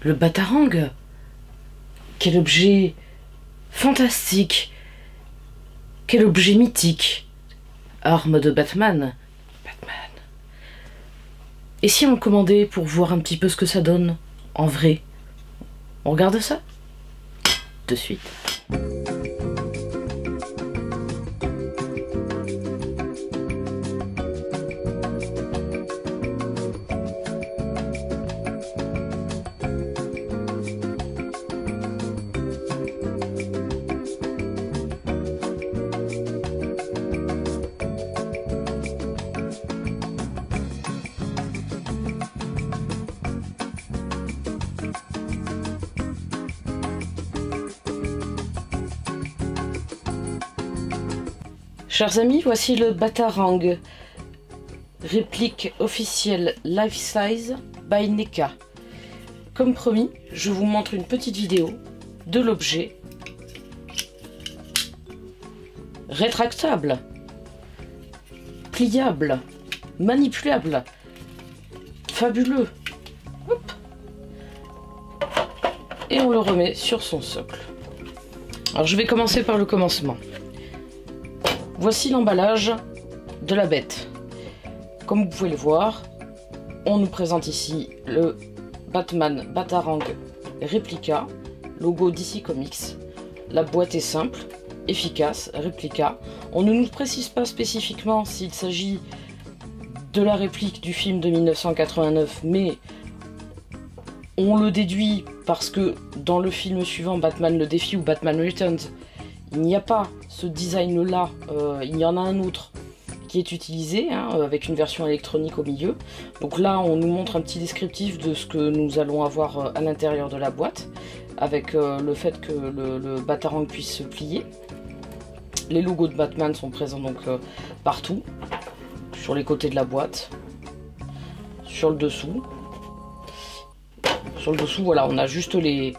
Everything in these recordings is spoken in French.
le Batarang. Quel objet fantastique. Quel objet mythique. Arme de Batman. Batman. Et si on le commandait pour voir un petit peu ce que ça donne en vrai? On regarde ça? De suite. Chers amis, voici le Batarang, réplique officielle Life Size by NECA. Comme promis, je vous montre une petite vidéo de l'objet rétractable, pliable, manipulable, fabuleux. Hop. Et on le remet sur son socle. Alors je vais commencer par le commencement. Voici l'emballage de la bête. Comme vous pouvez le voir, on nous présente ici le Batman Batarang Réplica, logo DC Comics. La boîte est simple, efficace, réplica. On ne nous précise pas spécifiquement s'il s'agit de la réplique du film de 1989, mais on le déduit parce que dans le film suivant, Batman le défi ou Batman Returns, il n'y a pas ce design-là, il y en a un autre qui est utilisé, hein, avec une version électronique au milieu. Donc là, on nous montre un petit descriptif de ce que nous allons avoir à l'intérieur de la boîte, avec le fait que le Batarang puisse se plier. Les logos de Batman sont présents donc partout, sur les côtés de la boîte, sur le dessous. Sur le dessous, voilà, on a juste les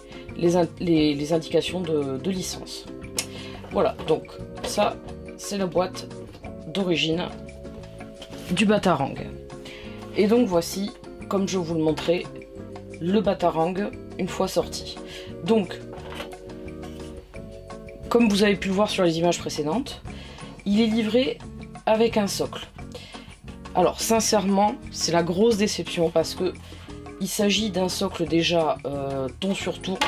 indications de licence. Voilà, donc ça, c'est la boîte d'origine du Batarang. Et donc voici, comme je vous le montrais, le Batarang une fois sorti. Donc, comme vous avez pu le voir sur les images précédentes, il est livré avec un socle. Alors sincèrement, c'est la grosse déception parce que il s'agit d'un socle déjà ton sur ton.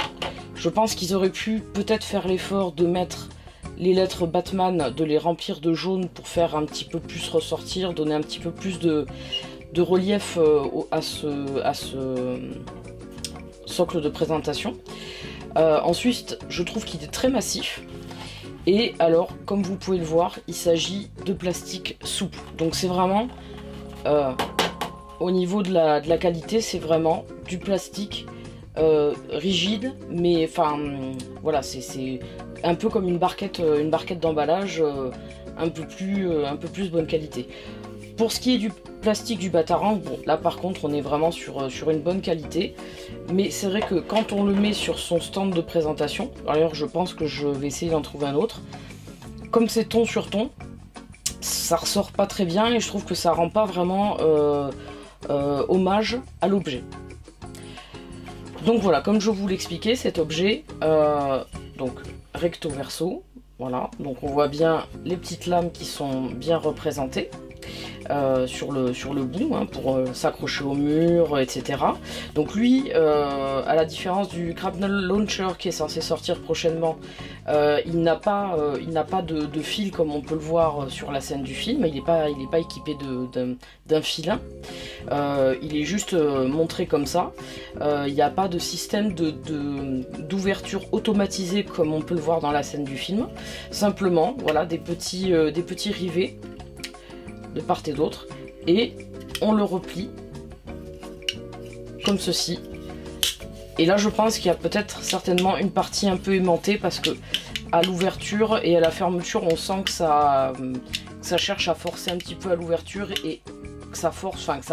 Je pense qu'ils auraient pu peut-être faire l'effort de mettre les lettres Batman, de les remplir de jaune pour faire un petit peu plus ressortir, donner un petit peu plus de relief à ce socle de présentation. Ensuite, je trouve qu'il est très massif. Et alors, comme vous pouvez le voir, il s'agit de plastique souple. Donc c'est vraiment, au niveau de la qualité, c'est vraiment du plastique rigide, mais enfin, voilà, c'est un peu comme une barquette d'emballage, un peu plus bonne qualité. Pour ce qui est du plastique du Batarang, bon, là par contre on est vraiment sur une bonne qualité, mais c'est vrai que quand on le met sur son stand de présentation, d'ailleurs je pense que je vais essayer d'en trouver un autre, comme c'est ton sur ton, ça ressort pas très bien et je trouve que ça rend pas vraiment hommage à l'objet. Donc voilà, comme je vous l'expliquais, cet objet, donc recto verso, voilà, donc on voit bien les petites lames qui sont bien représentées sur le bout, hein, pour s'accrocher au mur, etc. Donc lui, à la différence du Grapnel Launcher qui est censé sortir prochainement, il n'a pas de fil comme on peut le voir sur la scène du film, il n'est pas équipé d'un filin, il est juste montré comme ça, il n'y a pas de système d'ouverture automatisée comme on peut le voir dans la scène du film, simplement voilà, des petits rivets de part et d'autre, et on le replie comme ceci. Et là je pense qu'il y a peut-être certainement une partie un peu aimantée parce que à l'ouverture et à la fermeture on sent que ça cherche à forcer un petit peu à l'ouverture et que ça force, enfin que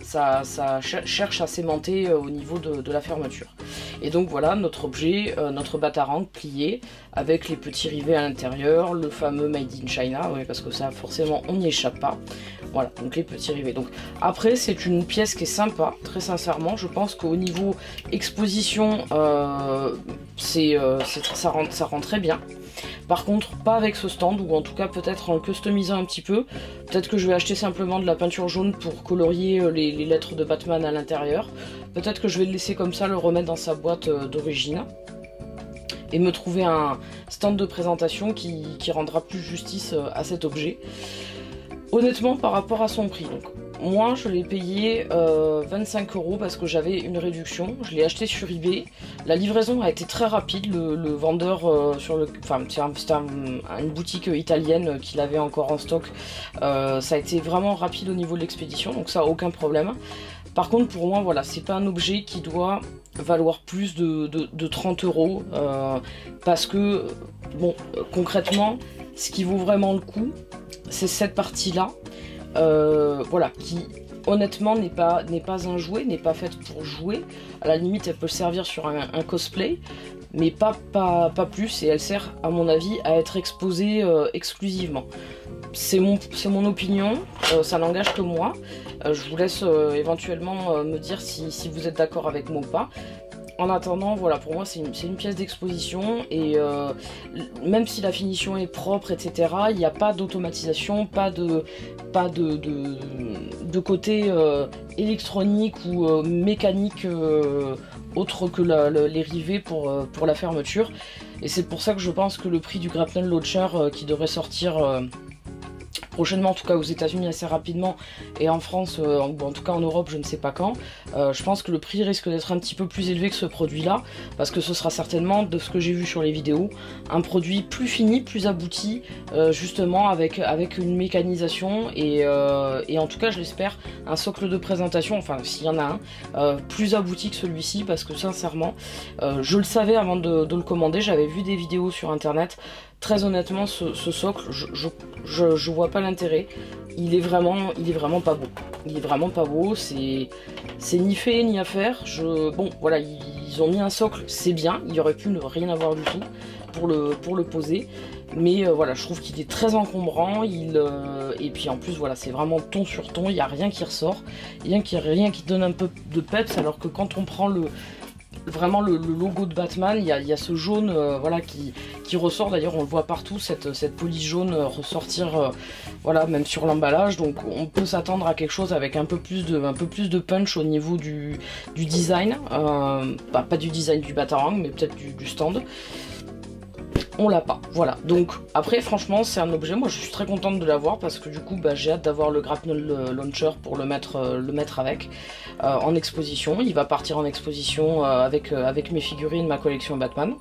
ça cherche à s'aimanter au niveau de la fermeture. Et donc voilà notre objet, notre batarang plié avec les petits rivets à l'intérieur, le fameux Made in China, oui, parce que ça forcément on n'y échappe pas. Voilà, donc les petits rivets. Donc après c'est une pièce qui est sympa, très sincèrement. Je pense qu'au niveau exposition, ça rend très bien. Par contre, pas avec ce stand, ou en tout cas peut-être en customisant un petit peu. Peut-être que je vais acheter simplement de la peinture jaune pour colorier les lettres de Batman à l'intérieur. Peut-être que je vais le laisser comme ça, le remettre dans sa boîte d'origine. Et me trouver un stand de présentation qui rendra plus justice à cet objet. Honnêtement, par rapport à son prix, donc moi je l'ai payé 25 € parce que j'avais une réduction. Je l'ai acheté sur eBay. La livraison a été très rapide. Le vendeur c'était une boutique italienne qui l'avait encore en stock. Ça a été vraiment rapide au niveau de l'expédition, donc ça aucun problème. Par contre pour moi voilà, c'est pas un objet qui doit valoir plus de 30 € parce que bon concrètement ce qui vaut vraiment le coup c'est cette partie là voilà, qui honnêtement n'est pas un jouet, n'est pas faite pour jouer. À la limite elle peut servir sur un cosplay, mais pas plus, et elle sert à mon avis à être exposée exclusivement. C'est mon opinion, ça n'engage que moi. Je vous laisse éventuellement me dire si vous êtes d'accord avec moi ou pas. En attendant, voilà, pour moi c'est une pièce d'exposition, et même si la finition est propre, etc., il n'y a pas d'automatisation, pas de côté électronique ou mécanique autre que les rivets pour la fermeture. Et c'est pour ça que je pense que le prix du Grapnel Launcher qui devrait sortir prochainement, en tout cas aux États-Unis assez rapidement, et en France, en tout cas en Europe, je ne sais pas quand. Je pense que le prix risque d'être un petit peu plus élevé que ce produit-là, parce que ce sera certainement, de ce que j'ai vu sur les vidéos, un produit plus fini, plus abouti, justement avec une mécanisation et en tout cas, je l'espère, un socle de présentation, enfin s'il y en a un, plus abouti que celui-ci, parce que sincèrement, je le savais avant de le commander, j'avais vu des vidéos sur internet. Très honnêtement, ce socle, je vois pas l'intérêt. Il est vraiment pas beau. Il est vraiment pas beau. C'est ni fait ni à faire. Bon, voilà, ils ont mis un socle, c'est bien. Il aurait pu ne rien avoir du tout pour le poser. Mais voilà, je trouve qu'il est très encombrant. Et puis en plus, voilà, c'est vraiment ton sur ton. Il n'y a rien qui ressort. Rien qui donne un peu de peps. Alors que quand on prend vraiment le logo de Batman, il y a ce jaune voilà, qui ressort. D'ailleurs on le voit partout, cette police jaune ressortir voilà, même sur l'emballage. Donc on peut s'attendre à quelque chose avec un peu plus de punch au niveau du design, pas du design du Batarang, mais peut-être du stand. On l'a pas, voilà. Donc après franchement c'est un objet, moi je suis très contente de l'avoir parce que du coup j'ai hâte d'avoir le Grapnel Launcher pour le mettre avec en exposition. Il va partir en exposition avec mes figurines, ma collection Batman.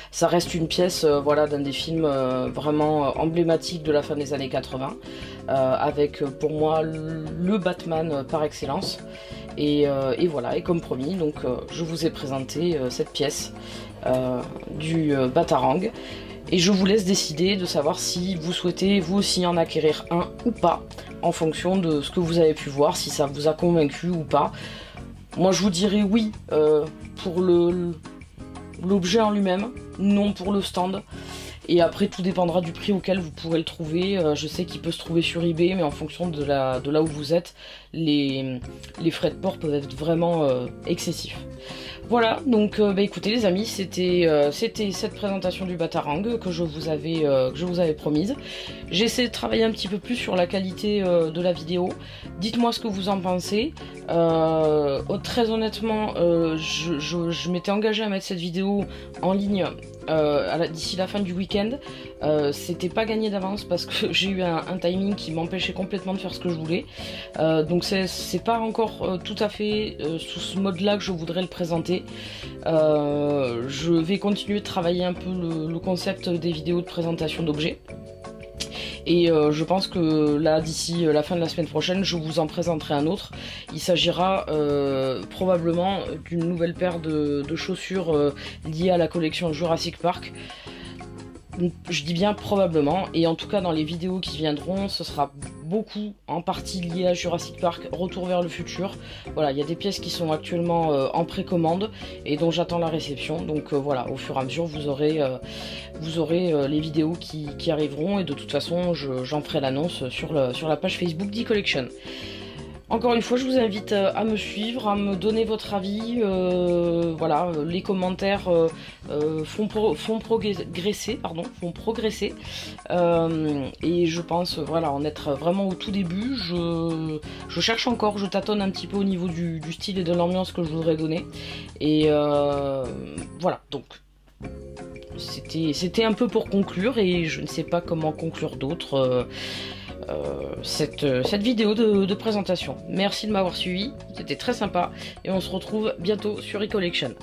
Ça reste une pièce voilà, d'un des films vraiment emblématiques de la fin des années 80, avec pour moi le Batman par excellence. Et voilà, et comme promis, donc je vous ai présenté cette pièce du Batarang. Et je vous laisse décider de savoir si vous souhaitez vous aussi en acquérir un ou pas, en fonction de ce que vous avez pu voir, si ça vous a convaincu ou pas. Moi je vous dirais oui pour l'objet en lui-même, non pour le stand. Et après tout dépendra du prix auquel vous pourrez le trouver. Je sais qu'il peut se trouver sur eBay, mais en fonction de là où vous êtes, les frais de port peuvent être vraiment excessifs. Voilà, donc écoutez les amis, c'était cette présentation du Batarang que je vous avais promise. J'essaie de travailler un petit peu plus sur la qualité de la vidéo. Dites-moi ce que vous en pensez. Très honnêtement, je m'étais engagée à mettre cette vidéo en ligne d'ici la fin du week-end. C'était pas gagné d'avance parce que j'ai eu un timing qui m'empêchait complètement de faire ce que je voulais. Donc c'est pas encore tout à fait sous ce mode-là que je voudrais le présenter. Je vais continuer de travailler un peu le concept des vidéos de présentation d'objets. Et je pense que là, d'ici la fin de la semaine prochaine, je vous en présenterai un autre. Il s'agira probablement d'une nouvelle paire de chaussures liées à la collection Jurassic Park. Je dis bien probablement, et en tout cas dans les vidéos qui viendront, ce sera beaucoup en partie liées à Jurassic Park, Retour vers le futur. Voilà, il y a des pièces qui sont actuellement en précommande et dont j'attends la réception. Donc voilà, au fur et à mesure, vous aurez les vidéos qui arriveront et de toute façon, j'en ferai l'annonce sur la page Facebook d'e-Collection. Encore une fois, je vous invite à me suivre, à me donner votre avis. Voilà, les commentaires font progresser. Et je pense, voilà, en être vraiment au tout début. Je cherche encore, je tâtonne un petit peu au niveau du style et de l'ambiance que je voudrais donner. Et voilà, donc c'était un peu pour conclure et je ne sais pas comment conclure d'autres. Cette vidéo de présentation. Merci de m'avoir suivi, c'était très sympa et on se retrouve bientôt sur e-Collection.